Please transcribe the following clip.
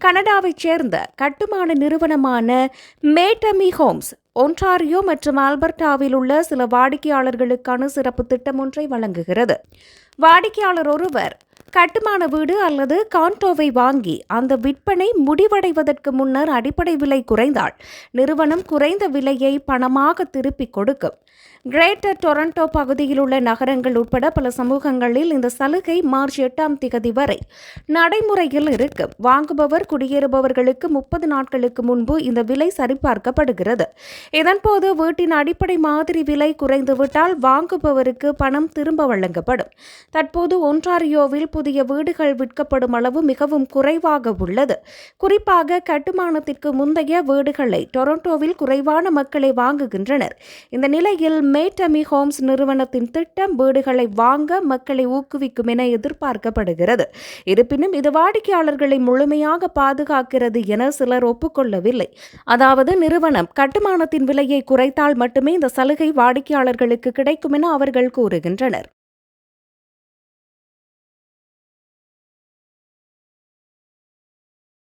கனடாவைச் சேர்ந்த கட்டுமான நிறுவனமான மேட்டமி ஹோம்ஸ் ஒன்டாரியோ மற்றும் ஆல்பர்டாவில் உள்ள சில வாடிக்கையாளர்களுக்கான சிறப்பு திட்டம் ஒன்றை வழங்குகிறது. வாடிக்கையாளர் ஒருவர் கட்டுமான வீடு அல்லது கான்டோவை வாங்கி அந்த விற்பனை முடிவடைவதற்கு முன்னர் அடிப்படை விலை குறைந்தால் நிறுவனம் குறைந்த விலையை பணமாக திருப்பிக் கொடுக்கும். கிரேட்டர் டொரண்டோ பகுதியில் உள்ள நகரங்கள் உட்பட பல சமூகங்களில் இந்த சலுகை மார்ச் 8 வரை நடைமுறையில் இருக்கும். வாங்குபவர் குடியேறுபவர்களுக்கு 30 நாட்களுக்கு முன்பு இந்த விலை சரிபார்க்கப்படுகிறது. இதன்போது வீட்டின் அடிப்படை மாதிரி விலை குறைந்துவிட்டால் வாங்குபவருக்கு பணம் திரும்ப வழங்கப்படும். தற்போது ஒன்டாரியோவில் புதிய வீடுகள் விற்கப்படும் அளவு மிகவும் குறைவாக உள்ளது. குறிப்பாக கட்டுமானத்திற்கு முந்தைய வீடுகளை டொரண்டோவில் குறைவான மக்களே வாங்குகின்றனர். இந்த நிலையில் மேட்டமி ஹோம்ஸ் நிறுவனத்தின் திட்டம் வீடுகளை வாங்க மக்களை ஊக்குவிக்கும் என எதிர்பார்க்கப்படுகிறது. இருப்பினும் இது வாடிக்கையாளர்களை முழுமையாக பாதுகாக்கிறது என சிலர் ஒப்புக்கொள்ளவில்லை. அதாவது நிறுவனம் கட்டுமானத்தின் விலையை குறைத்தால் மட்டுமே இந்த சலுகை வாடிக்கையாளர்களுக்கு கிடைக்கும் என அவர்கள் கூறுகின்றனர்.